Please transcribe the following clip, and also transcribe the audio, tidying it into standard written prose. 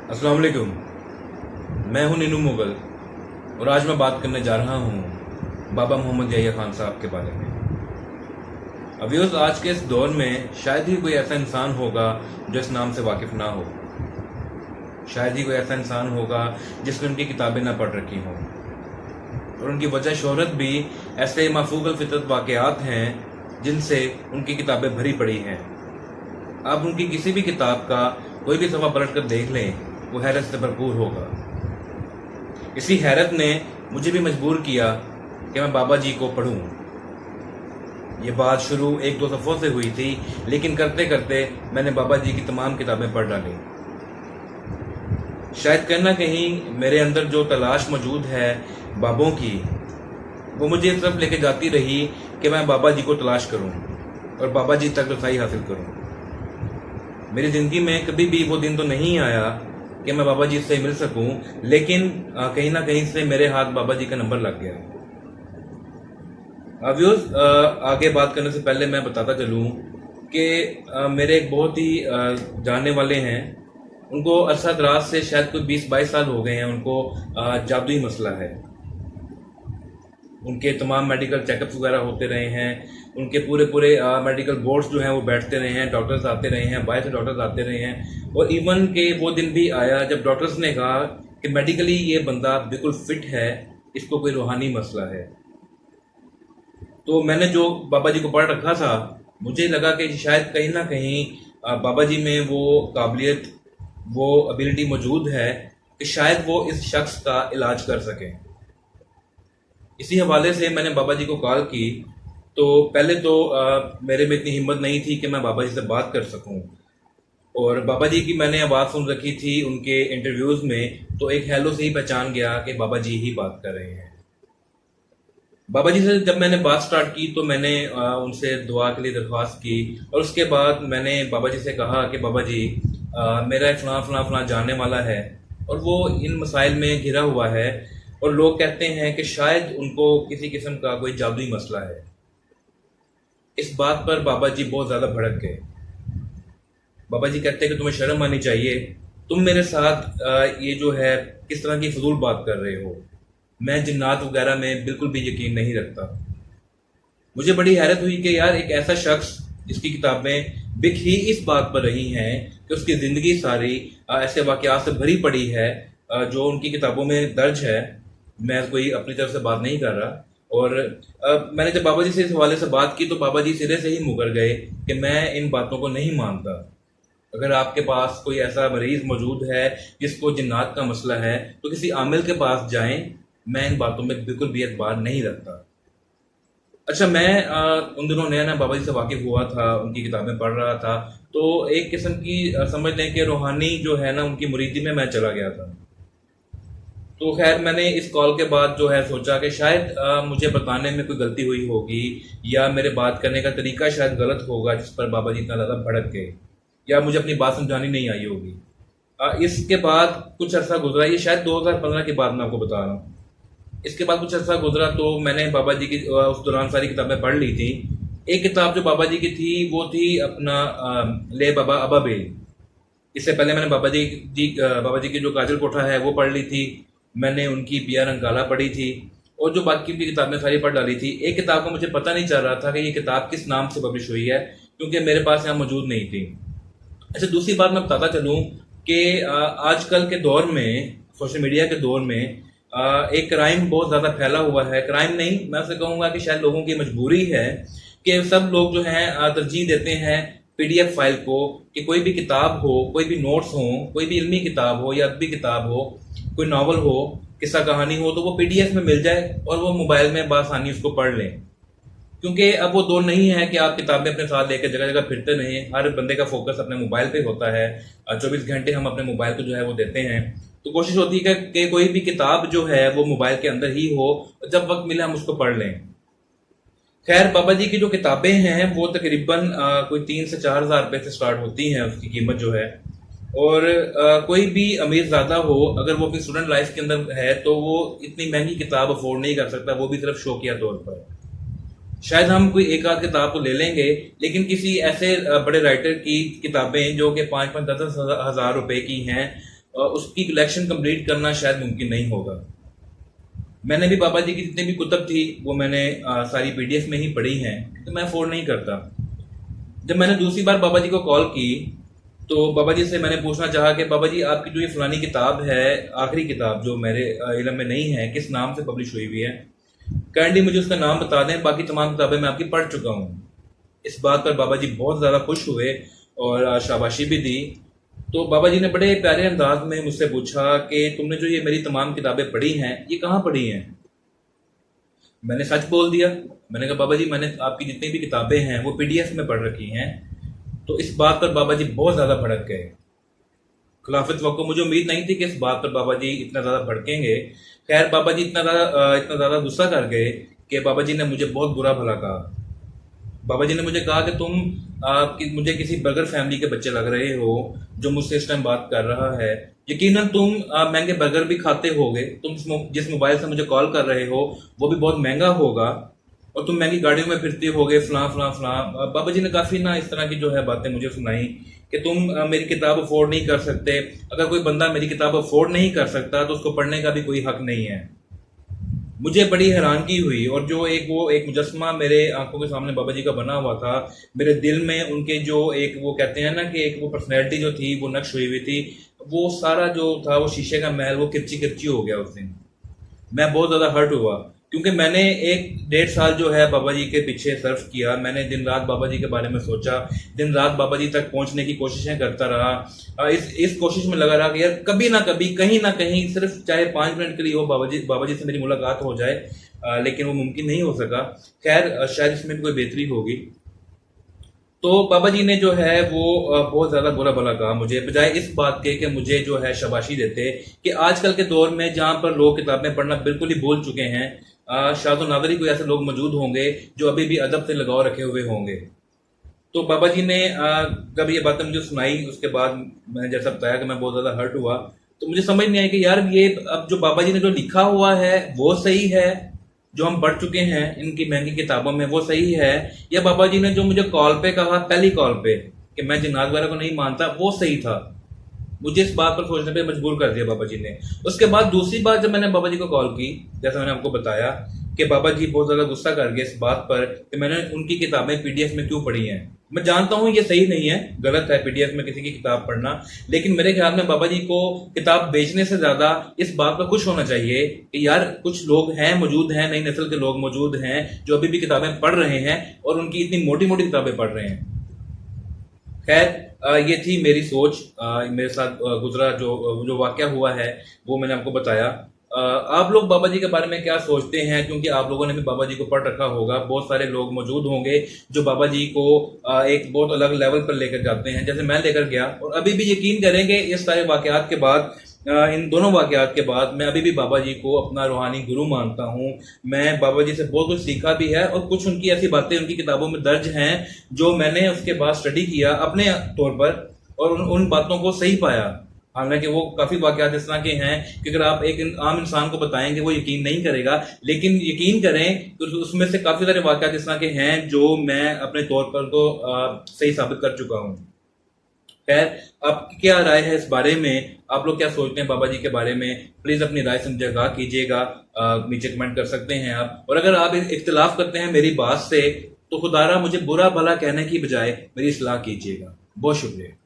अस्सलाम वालेकुम। मैं हूं नीनू मुगल और आज मैं बात करने जा रहा हूं बाबा मोहम्मद यahya खान साहब के बारे में। अव्यूज, आज के इस दौर में शायद ही कोई ऐसा इंसान होगा जो इस नाम से वाकिफ ना हो। शायद ही कोई ऐसा इंसान होगा जिसने उनकी किताबें ना पढ़ रखी हों, और उनकी वजह शोहरत भी ऐसे माफूक फितरत वाक़यात हैं जिनसे उनकी किताबें भरी पड़ी हैं। आप उनकी किसी भी किताब का कोई भी सफ़ा पलट कर देख लें, वो हैरत से भरपूर होगा। इसी हैरत ने मुझे भी मजबूर किया कि मैं बाबा जी को पढ़ूं। ये बात शुरू एक दो सफ़ों से हुई थी, लेकिन करते करते मैंने बाबा जी की तमाम किताबें पढ़ डाली। शायद कहीं ना कहीं मेरे अंदर जो तलाश मौजूद है बाबों की, वो मुझे इस तरफ लेके जाती रही कि मैं बाबा जी को तलाश करूं और बाबा जी तक रसाई हासिल करूं। मेरी ज़िंदगी में कभी भी वो दिन तो नहीं आया कि मैं बाबा जी से मिल सकूं, लेकिन कहीं ना कहीं से मेरे हाथ बाबा जी का नंबर लग गया। व्यूज, आगे बात करने से पहले मैं बताता चलूं कि मेरे एक बहुत ही जानने वाले हैं, उनको अरसा दराज से शायद कोई 20-22 साल हो गए हैं, उनको जादुई मसला है। उनके तमाम मेडिकल चेकअप्स वगैरह होते रहे हैं, उनके पूरे पूरे मेडिकल बोर्ड्स जो हैं वो बैठते रहे हैं, डॉक्टर्स आते रहे हैं, बाहर से डॉक्टर्स आते रहे हैं, और इवन के वो दिन भी आया जब डॉक्टर्स ने कहा कि मेडिकली ये बंदा बिल्कुल फिट है, इसको कोई रूहानी मसला है। तो मैंने जो बाबा जी को पढ़ रखा था, मुझे लगा कि शायद कहीं ना कहीं बाबा जी में वो काबिलियत, वो एबिलिटी मौजूद है कि शायद वो इस शख्स का इलाज कर सकें। इसी हवाले से मैंने बाबा जी को कॉल की। तो पहले तो मेरे में इतनी हिम्मत नहीं थी कि मैं बाबा जी से बात कर सकूं, और बाबा जी की मैंने आवाज़ सुन रखी थी उनके इंटरव्यूज़ में, तो एक हेलो से ही पहचान गया कि बाबा जी ही बात कर रहे हैं। बाबा जी से जब मैंने बात स्टार्ट की तो मैंने उनसे दुआ के लिए दरख्वास्त की, और उसके बाद मैंने बाबा जी से कहा कि बाबा जी, मेरा एक फ़लाँ फ़लाँ फ़लाँ जानने वाला है और वो इन मसाइल में घिरा हुआ है, और लोग कहते हैं कि शायद उनको किसी किस्म का कोई जादुई मसला है। इस बात पर बाबा जी बहुत ज़्यादा भड़क गए। बाबा जी कहते हैं कि तुम्हें शर्म आनी चाहिए, तुम मेरे साथ ये जो है किस तरह की फजूल बात कर रहे हो। मैं जिन्नात वगैरह में बिल्कुल भी यकीन नहीं रखता। मुझे बड़ी हैरत हुई कि यार, एक ऐसा शख्स जिसकी किताबें बिक ही इस बात पर रही हैं कि उसकी ज़िंदगी सारी ऐसे वाक़यात से भरी पड़ी है जो उनकी किताबों में दर्ज है। मैं कोई अपनी तरफ से बात नहीं कर रहा। और मैंने जब बाबा जी से इस हवाले से बात की तो बाबा जी सिरे से ही मुकर गए कि मैं इन बातों को नहीं मानता। अगर आपके पास कोई ऐसा मरीज मौजूद है जिसको जिन्नात का मसला है, तो किसी आमिल के पास जाएं। मैं इन बातों में बिल्कुल भी एतबार नहीं रखता। अच्छा, मैं उन दिनों नया नया बाबा जी से वाकिफ हुआ था, उनकी किताबें पढ़ रहा था, तो एक किस्म की समझ लें कि रूहानी जो है ना, उनकी मुरीदी में मैं चला गया था। तो खैर, मैंने इस कॉल के बाद जो है सोचा कि शायद मुझे बताने में कोई गलती हुई होगी, या मेरे बात करने का तरीका शायद गलत होगा जिस पर बाबा जी इतना ज़्यादा भड़क गए, या मुझे अपनी बात समझानी नहीं आई होगी। इसके बाद कुछ अर्सा गुजरा, ये शायद 2015 के बाद मैं आपको बता रहा हूँ। इसके बाद कुछ अर्सा गुजरा तो मैंने बाबा जी की उस दौरान सारी किताबें पढ़ ली थी। एक किताब जो बाबा जी की थी वो थी अपना ले बाबा अबा बेल। इससे पहले मैंने बाबा जी की जो काजल कोठा है वो पढ़ ली थी। मैंने उनकी पिया रंगाला पढ़ी थी, और जो बाकी की किताबें सारी पढ़ डाली थी। एक किताब को मुझे पता नहीं चल रहा था कि ये किताब किस नाम से पब्लिश हुई है, क्योंकि मेरे पास यहाँ मौजूद नहीं थी। अच्छा, दूसरी बात मैं बताता चलूँ कि आजकल के दौर में, सोशल मीडिया के दौर में, एक क्राइम बहुत ज़्यादा फैला हुआ है। क्राइम नहीं, मैं उसे कहूँगा कि शायद लोगों की मजबूरी है कि सब लोग जो हैं तरजीह देते हैं पीडीएफ फाइल को, कि कोई भी किताब हो, कोई भी नोट्स हो, कोई भी इल्मी किताब हो या अदबी किताब हो, कोई नावल हो, किस्सा कहानी हो, तो वो पीडीएफ में मिल जाए और वो मोबाइल में बासानी उसको पढ़ लें। क्योंकि अब वो दौर नहीं है कि आप किताबें अपने साथ लेकर जगह जगह फिरते रहें। हर बंदे का फोकस अपने मोबाइल पे होता है। 24 घंटे हम अपने मोबाइल को जो है वो देते हैं। तो कोशिश होती है कि कोई भी किताब जो है वो मोबाइल के अंदर ही हो, जब वक्त मिले हम उसको पढ़ लें। खैर, बाबा जी की जो किताबें हैं वो तकरीबन कोई 3 से 4 हज़ार रुपये से स्टार्ट होती हैं, उसकी कीमत जो है। और कोई भी अमीर ज़्यादा हो, अगर वो अपनी स्टूडेंट लाइफ के अंदर है, तो वो इतनी महंगी किताब अफोर्ड नहीं कर सकता, वो भी सिर्फ शौकिया तौर पर। शायद हम कोई एक आध किताब तो ले लेंगे, लेकिन किसी ऐसे बड़े राइटर की किताबें जो कि 5-5, 10-10 हज़ार रुपए की हैं, उसकी कलेक्शन कंप्लीट करना शायद मुमकिन नहीं होगा। मैंने भी बाबा जी की जितनी भी कुतब थी वो मैंने सारी पीडीएफ में ही पढ़ी हैं, तो मैं अफोर्ड नहीं करता। जब मैंने दूसरी बार बाबा जी को कॉल की तो बाबा जी से मैंने पूछना चाहा कि बाबा जी आपकी जो ये फलानी किताब है, आखिरी किताब जो मेरे इल्म में नहीं है, किस नाम से पब्लिश हुई हुई है, काइंडली मुझे उसका नाम बता दें, बाकी तमाम किताबें मैं आपकी पढ़ चुका हूँ। इस बात पर बाबा जी बहुत ज़्यादा खुश हुए और शाबाशी भी दी। तो बाबा जी ने बड़े प्यारे अंदाज में मुझसे पूछा कि तुमने जो ये मेरी तमाम किताबें पढ़ी हैं ये कहाँ पढ़ी हैं। मैंने सच बोल दिया। मैंने कहा बाबा जी मैंने आपकी जितनी भी किताबें हैं वो पीडीएफ में पढ़ रखी हैं। तो इस बात पर बाबा जी बहुत ज़्यादा भड़क गए। खिलाफत वक्त को मुझे उम्मीद नहीं थी कि इस बात पर बाबा जी इतना ज़्यादा भड़केंगे। खैर बाबा जी इतना ज़्यादा गुस्सा कर गए कि बाबा जी ने मुझे बहुत बुरा भला कहा। बाबा जी ने मुझे कहा कि तुम मुझे किसी बर्गर फैमिली के बच्चे लग रहे हो जो मुझसे इस टाइम बात कर रहा है। यकीनन तुम महंगे बर्गर भी खाते होगे, तुम जिस मोबाइल से मुझे कॉल कर रहे हो वो भी बहुत महंगा होगा, और तुम महंगी गाड़ियों में फिरते होगे, फलां फलां फलां। बाबा जी ने काफ़ी ना इस तरह की जो है बातें मुझे सुनाई कि तुम मेरी किताब अफोर्ड नहीं कर सकते। अगर कोई बंदा मेरी किताब अफोर्ड नहीं कर सकता तो उसको पढ़ने का भी कोई हक नहीं है। मुझे बड़ी हैरानगी हुई, और जो एक मुजस्मा मेरे आंखों के सामने बाबा जी का बना हुआ था, मेरे दिल में उनके जो एक वो कहते हैं ना कि एक वो पर्सनैलिटी जो थी वो नक्श हुई हुई थी, वो सारा जो था वो शीशे का महल वो किरची किरची हो गया उस दिन। मैं बहुत ज़्यादा हर्ट हुआ क्योंकि मैंने 1-1.5 साल जो है बाबा जी के पीछे सर्व किया। मैंने दिन रात बाबा जी के बारे में सोचा, दिन रात बाबा जी तक पहुंचने की कोशिशें करता रहा। इस कोशिश में लगा रहा कि यार कभी ना कभी कहीं ना कहीं सिर्फ चाहे 5 मिनट के लिए हो बाबा जी से मेरी मुलाकात हो जाए, लेकिन वो मुमकिन नहीं हो सका। खैर शायद इसमें भी कोई बेहतरी होगी। तो बाबा जी ने जो है वो बहुत ज़्यादा बुरा भला कहा मुझे, बजाय इस बात के कि मुझे जो है शाबाशी देते कि आजकल के दौर में जहाँ पर लोग किताबें पढ़ना बिल्कुल ही भूल चुके हैं, शायद नादरी कोई ऐसे लोग मौजूद होंगे जो अभी भी अदब से लगाव रखे हुए होंगे। तो बाबा जी ने जब ये बातें मुझे सुनाई उसके बाद मैंने जैसा बताया कि मैं बहुत ज़्यादा हर्ट हुआ। तो मुझे समझ नहीं आया कि यार ये अब जो बाबा जी ने जो लिखा हुआ है वो सही है, जो हम पढ़ चुके हैं इनकी महंगी किताबों में वो सही है, या बाबा जी ने जो मुझे कॉल पे कहा पहली कॉल पे कि मैं जिन्नात वगैरह को नहीं मानता वो सही था। मुझे इस बात पर सोचने पे मजबूर कर दिया बाबा जी ने। उसके बाद दूसरी बार जब मैंने बाबा जी को कॉल की, जैसा मैंने आपको बताया कि बाबा जी बहुत ज़्यादा गुस्सा कर गए इस बात पर कि मैंने उनकी किताबें पीडीएफ में क्यों पढ़ी हैं। मैं जानता हूँ ये सही नहीं है, गलत है पीडीएफ में किसी की किताब पढ़ना, लेकिन मेरे ख्याल में बाबा जी को किताब बेचने से ज़्यादा इस बात पर खुश होना चाहिए कि यार कुछ लोग हैं, मौजूद हैं, नई नस्ल के लोग मौजूद हैं जो अभी भी किताबें पढ़ रहे हैं और उनकी इतनी मोटी मोटी किताबें पढ़ रहे हैं। खैर ये थी मेरी सोच, मेरे साथ गुजरा जो वाकया हुआ है वो मैंने आपको बताया। आप लोग बाबा जी के बारे में क्या सोचते हैं, क्योंकि आप लोगों ने भी बाबा जी को पढ़ रखा होगा। बहुत सारे लोग मौजूद होंगे जो बाबा जी को एक बहुत अलग लेवल पर लेकर जाते हैं, जैसे मैं लेकर गया। और अभी भी यकीन करेंगे इस सारे वाकयात के बाद, इन दोनों वाकयात के बाद मैं अभी भी बाबा जी को अपना रूहानी गुरु मानता हूँ। मैं बाबा जी से बहुत कुछ सीखा भी है, और कुछ उनकी ऐसी बातें उनकी किताबों में दर्ज हैं जो मैंने उसके बाद स्टडी किया अपने तौर पर और उन बातों को सही पाया। हालांकि वो काफ़ी वाकयात इस तरह के हैं कि अगर आप एक आम इंसान को बताएंगे वो यकीन नहीं करेगा, लेकिन यकीन करें तो उसमें से काफ़ी सारे वाकयात इस तरह के हैं जो मैं अपने तौर पर तो सही साबित कर चुका हूँ। खैर आपकी क्या राय है इस बारे में, आप लोग क्या सोचते हैं बाबा जी के बारे में? प्लीज़ अपनी राय से मुझे आगाह कीजिएगा, नीचे कमेंट कर सकते हैं आप। और अगर आप इख्तिलाफ करते हैं मेरी बात से तो खुदारा मुझे बुरा भला कहने की बजाय मेरी इस्लाह कीजिएगा। बहुत शुक्रिया।